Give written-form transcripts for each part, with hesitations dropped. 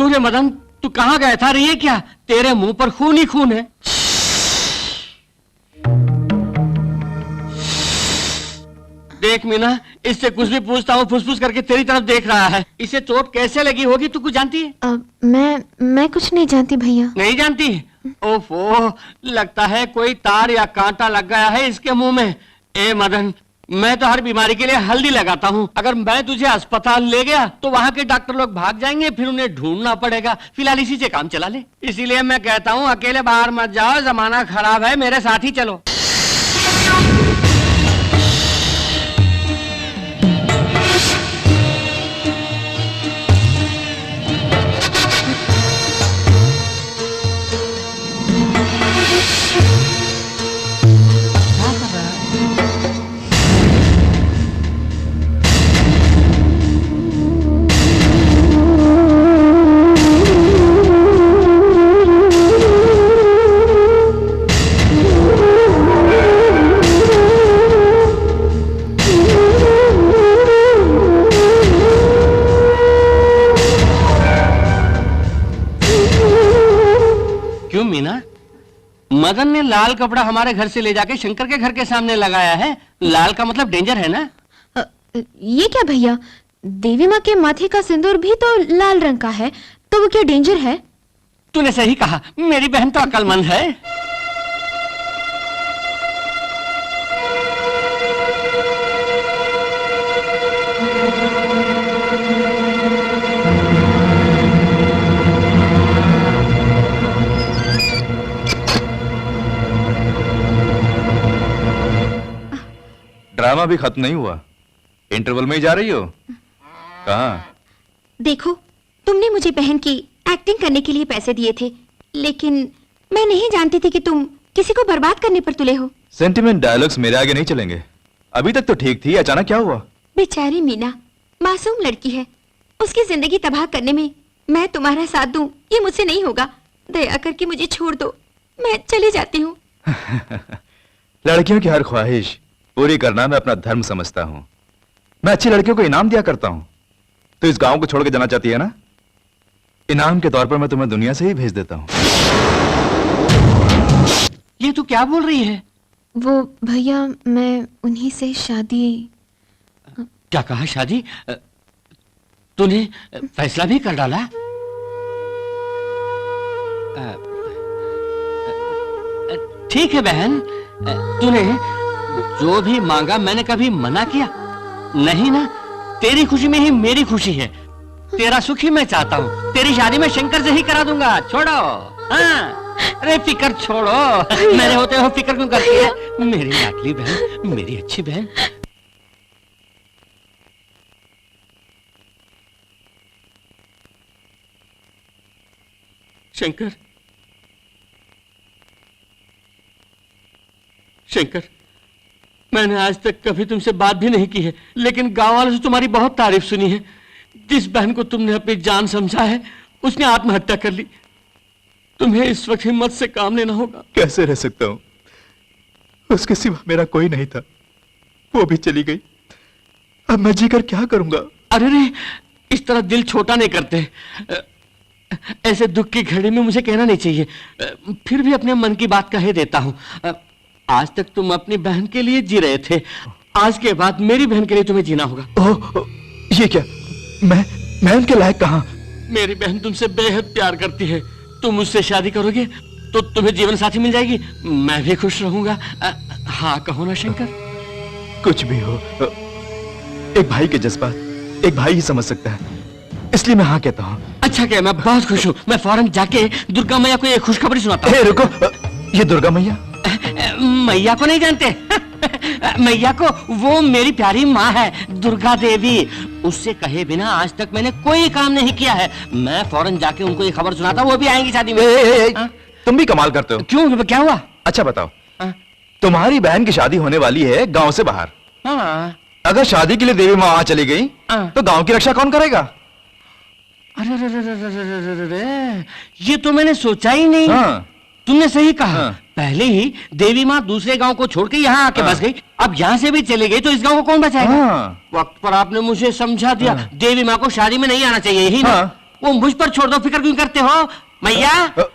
क्यों रे मदन, तू कहाँ गया था रे? ये क्या, तेरे मुंह पर खून ही खून है। देख मीना, इससे कुछ भी पूछता हूँ फुसफुस करके तेरी तरफ देख रहा है। इसे चोट कैसे लगी होगी तू कुछ जानती है? मैं कुछ नहीं जानती भैया। नहीं जानती? ओफो, लगता है कोई तार या कांटा लग गया है इसके मुंह में। ए मदन, मैं तो हर बीमारी के लिए हल्दी लगाता हूँ। अगर मैं तुझे अस्पताल ले गया तो वहाँ के डॉक्टर लोग भाग जाएंगे, फिर उन्हें ढूंढना पड़ेगा। फिलहाल इसी से काम चला ले। इसीलिए मैं कहता हूँ अकेले बाहर मत जाओ, जमाना खराब है, मेरे साथ ही चलो। मदन ने लाल कपड़ा हमारे घर से ले जाके शंकर के घर के सामने लगाया है। लाल का मतलब डेंजर है ना? ये क्या भैया, देवी माँ के माथे का सिंदूर भी तो लाल रंग का है, तो वो क्या डेंजर है? तूने सही कहा, मेरी बहन तो अक्लमंद है। ड्रामा भी खत्म नहीं हुआ, इंटरवल में ही जा रही हो? कहाँ? देखो, तुमने मुझे बहन की एक्टिंग करने के लिए पैसे दिए थे, लेकिन मैं नहीं जानती थी कि तुम किसी को बर्बाद करने पर तुले हो। सेंटिमेंट डायलॉग्स मेरे आगे नहीं चलेंगे। अभी तक तो ठीक थी, अचानक क्या हुआ? बेचारी मीना मासूम लड़की है, उसकी जिंदगी तबाह करने में मैं तुम्हारा साथ दूं, ये मुझसे नहीं होगा। दया करके मुझे छोड़ दो, मैं चली जाती हूँ। लड़कियों की हर ख्वाहिश पूरी करना मैं अपना धर्म समझता हूँ। मैं अच्छी लड़कियों को इनाम दिया करता हूँ। तो इस गांव को छोड़ के जाना चाहती है ना? इनाम के तौर पर मैं तुम्हें दुनिया से ही भेज देता हूँ। ये तू क्या बोल रही है? वो भैया, मैं उन्हीं से शादी। क्या कहा, शादी? तूने फैसला भी कर डाला? ठीक है बहन, तूने जो भी मांगा मैंने कभी मना किया नहीं ना। तेरी खुशी में ही मेरी खुशी है, तेरा सुख ही मैं चाहता हूँ। तेरी शादी मैं शंकर से ही करा दूंगा। छोड़ो, हाँ, अरे फिकर छोड़ो, मेरे होते हो फिकर क्यों करती है? मेरी लाडली बहन, मेरी अच्छी बहन। शंकर, शंकर, मैंने आज तक कभी तुमसे बात भी नहीं की है, लेकिन गांव वालों से तुम्हारी बहुत तारीफ सुनी है। जिस बहन को तुमने अपनी जान समझा है, उसने आत्महत्या कर ली। तुम्हें इस वक्त हिम्मत से काम लेना होगा। कैसे रह सकता हूं? उसके सिवा मेरा कोई नहीं था, वो भी चली गई। अब मैं जीकर क्या करूंगा? अरे रे, इस तरह दिल छोटा नहीं करते। ऐसे दुख की घड़ी में मुझे कहना नहीं चाहिए, फिर भी अपने मन की बात कह देता हूं। आज तक तुम अपनी बहन के लिए जी रहे थे, आज के बाद मेरी बहन के लिए तुम्हें जीना होगा। ये क्या? मैं उनके लायक कहां? मेरी बहन तुमसे बेहद प्यार करती है। तुम मुझसे शादी करोगे तो तुम्हें जीवन साथी मिल जाएगी, मैं भी खुश रहूंगा। हाँ कहो ना शंकर? कुछ भी हो, एक भाई के जज्बात एक भाई ही समझ सकता है, इसलिए मैं हाँ कहता हूँ। अच्छा क्या, मैं बहुत खुश हूँ। मैं फौरन जाके दुर्गा मैया को एक खुशखबरी सुनाता हूँ। रुको, ये दुर्गा मैया? मैया को नहीं जानते? मैया को, वो मेरी प्यारी माँ है, दुर्गा देवी। उससे कहे बिना आज तक मैंने कोई काम नहीं किया है। मैं फौरन जाके उनको ये खबर सुनाता हूँ, वो भी आएंगी शादी में। तुम भी कमाल करते हो। क्यों, क्या हुआ? अच्छा बताओ, तुम्हारी बहन की शादी होने वाली है गांव से बाहर। अगर शादी के लिए देवी माँ वहां चली गई तो गांव की रक्षा कौन करेगा? अरे, ये तो मैंने सोचा ही नहीं। तुमने सही कहा। पहले ही देवी माँ दूसरे गांव को छोड़ के यहाँ आके बस गई, अब यहाँ से भी चली गई तो इस गांव को कौन बचाएगा? वक्त पर आपने मुझे समझा दिया, देवी माँ को शादी में नहीं आना चाहिए, यही ना? वो मुझ पर छोड़ दो, फिक्र क्यों करते हो? मैया,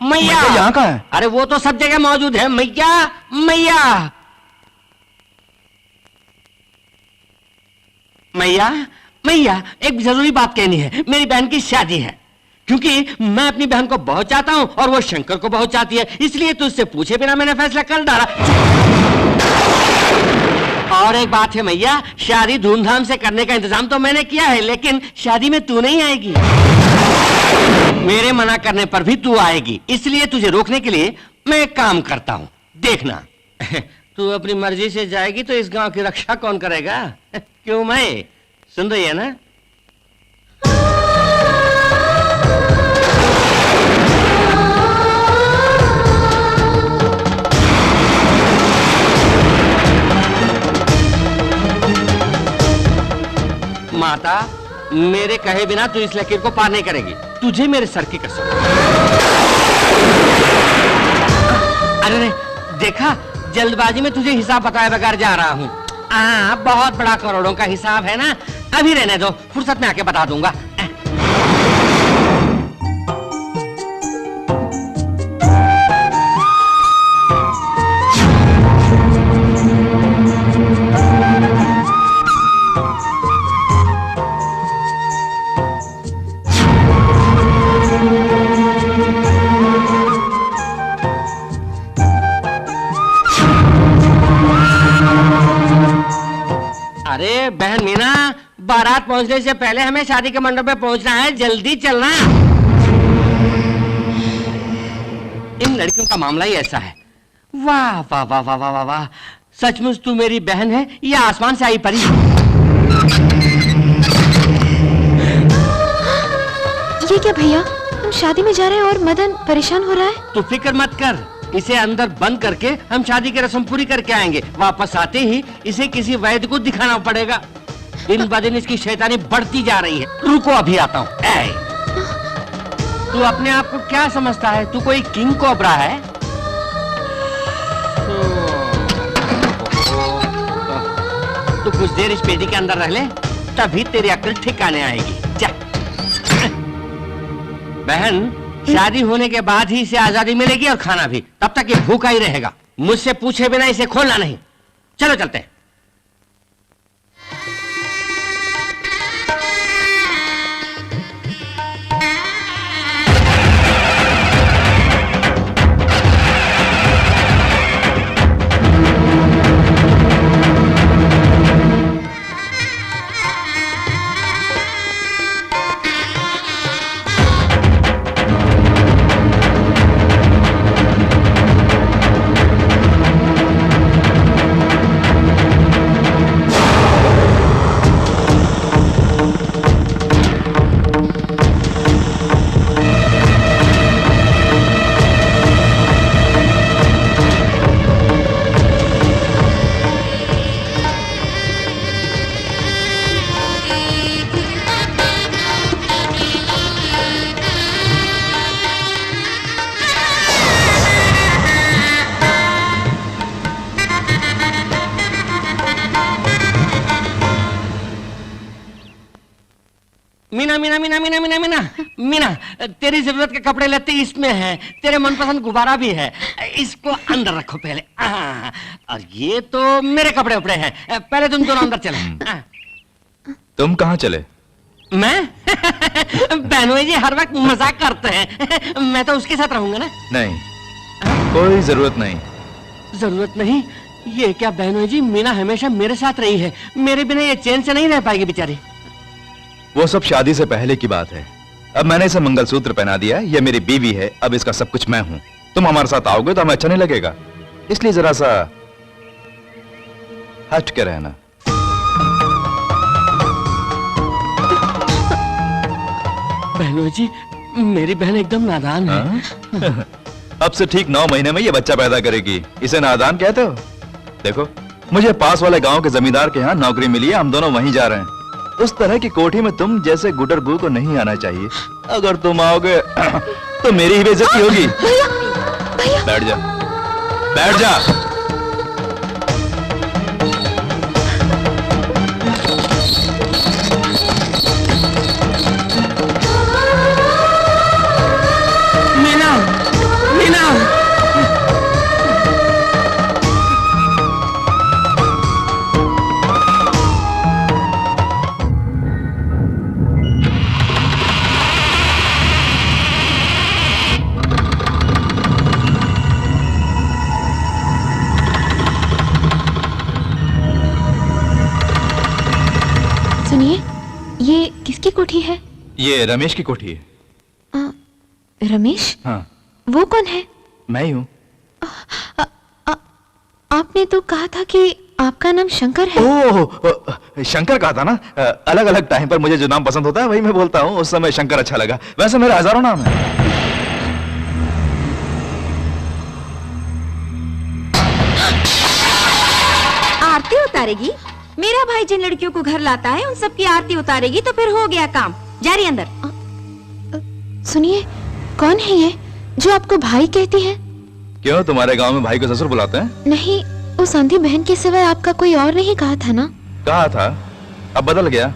मैया यहाँ कहाँ है? अरे वो तो सब जगह मौजूद है। मैया, मैया, मैया, मैया, एक जरूरी बात कहनी है। मेरी बहन की शादी है, क्योंकि मैं अपनी बहन को बहुत चाहता हूं और वो शंकर को बहुत चाहती है, इसलिए तुझसे पूछे बिना मैंने फैसला कर डाला। और एक बात है मैया, शादी धूमधाम से करने का इंतजाम तो मैंने किया है, लेकिन शादी में तू नहीं आएगी। मेरे मना करने पर भी तू आएगी, इसलिए तुझे रोकने के लिए मैं एक काम करता हूं, देखना। तू अपनी मर्जी से जाएगी तो इस गांव की रक्षा कौन करेगा? क्यों मैं? सुन रही है ना? माता, मेरे कहे बिना तू इस लकीर को पार नहीं करेगी, तुझे मेरे सर की कसम। अरे देखा, जल्दबाजी में तुझे हिसाब बताए बगैर जा रहा हूँ। बहुत बड़ा करोड़ों का हिसाब है ना, अभी रहने दो, फुर्सत में आके बता दूंगा। अरे बहन मीना, बारात पहुंचने से पहले हमें शादी के मंडप पे पहुंचना है, जल्दी चलना। इन लड़कियों का मामला ही ऐसा है। वाह वाह वाह वाह वाह वाह, सचमुच तू मेरी बहन है या आसमान से आई परी? ये क्या भैया, हम शादी में जा रहे हैं और मदन परेशान हो रहा है। तू फिक्र मत कर, इसे अंदर बंद करके हम शादी की रस्म पूरी करके आएंगे। वापस आते ही इसे किसी वैद्य को दिखाना पड़ेगा। दिन ब दिन इसकी शैतानी बढ़ती जा रही है। रुको, अभी आता हूँ। तू अपने आप को क्या समझता है? तू कोई किंग कोबरा है? तू कुछ देर इस पेटी के अंदर रह ले, तभी तेरी अक्ल ठिकाने आएगी। जा। बहन, शादी होने के बाद ही इसे आजादी मिलेगी और खाना भी, तब तक ये भूखा ही रहेगा। मुझसे पूछे बिना इसे खोलना नहीं। चलो चलते हैं। मीना मीना मीना मीना मीना मीना मीना, तेरी जरूरत के कपड़े लेते इसमें हैं, तेरे मनपसंद गुब्बारा भी है, इसको अंदर रखो पहले। और ये तो मेरे कपड़े उपड़े हैं, पहले तुम दोनों अंदर चले। तुम कहाँ चले? मैं? बहनोई जी हर वक्त मजाक करते हैं, मैं तो उसके साथ रहूंगा ना। नहीं, कोई जरूरत नहीं। जरूरत नहीं? ये क्या बहनोई जी, मीना हमेशा मेरे साथ रही है, मेरे बिना ये चैन से नहीं रह पाएगी बेचारी। वो सब शादी से पहले की बात है। अब मैंने इसे मंगलसूत्र पहना दिया, ये मेरी बीवी है, अब इसका सब कुछ मैं हूं। तुम हमारे साथ आओगे तो हमें अच्छा नहीं लगेगा, इसलिए जरा सा हट के रहना। बहनोई जी, मेरी बहन एकदम नादान है। अब से ठीक 9 महीने में ये बच्चा पैदा करेगी, इसे नादान कहते हो? देखो, मुझे पास वाले गांव के जमींदार के यहाँ नौकरी मिली है, हम दोनों वहीं जा रहे हैं। उस तरह की कोठी में तुम जैसे गुटरबू को नहीं आना चाहिए। अगर तुम आओगे तो मेरी ही बेइज्जती होगी। बैठ जा, बैठ जा। कोठी है? ये रमेश की कोठी है। रमेश? हाँ, वो कौन है? मैं ही हूँ। आपने तो कहा था कि आपका नाम शंकर है। ओह, शंकर कहा था ना। अलग अलग टाइम पर मुझे जो नाम पसंद होता है वही मैं बोलता हूँ। उस समय शंकर अच्छा लगा। वैसे मेरे हजारों नाम है। आरती उतारेगी? मेरा भाई जिन लड़कियों को घर लाता है उन सब की आरती उतारेगी तो फिर हो गया काम। जा रही अंदर। सुनिए, कौन है ये जो आपको भाई कहती है? क्यों, तुम्हारे गांव में भाई को ससुर बुलाते हैं? नहीं, उस आंधी बहन के सिवाय आपका कोई और नहीं कहा था ना? कहा था, अब बदल गया।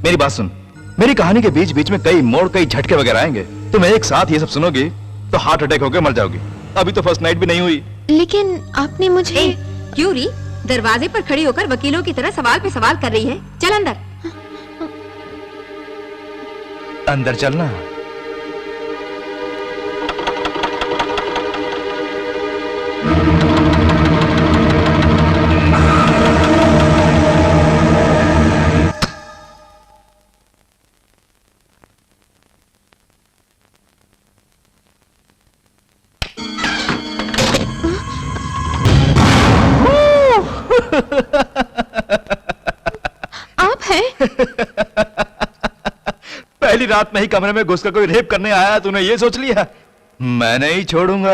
मेरी बात सुन, मेरी कहानी के बीच बीच में कई मोड़, कई झटके वगैरह आएंगे। तुम एक साथ ये सब सुनोगी तो हार्ट अटैक होकर मर जाओगी। अभी तो फर्स्ट नाइट भी नहीं हुई। लेकिन आपने मुझे... क्यों री दरवाजे पर खड़ी होकर वकीलों की तरह सवाल पे सवाल कर रही है? चल अंदर। अंदर चलना। आप हैं? पहली रात में ही कमरे में घुसकर कोई रेप करने आया, तूने ये सोच लिया? मैं नहीं छोड़ूंगा।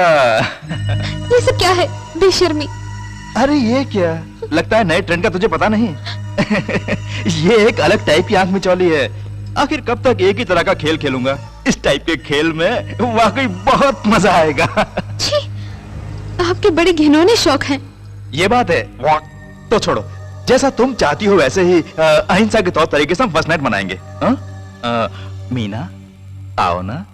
ये सब क्या है? बेशर्मी। अरे ये क्या, लगता है नए ट्रेंड का तुझे पता नहीं। ये एक अलग टाइप की आंख में चौली है। आखिर कब तक एक ही तरह का खेल खेलूंगा? इस टाइप के खेल में वाकई बहुत मजा आएगा। छी, आपके बड़े घिनौने शौक हैं। ये बात है तो छोड़ो, जैसा तुम चाहती हो वैसे ही अहिंसा के तौर तरीके से हम फर्स्ट नाइट मनाएंगे। मीना, आओ ना।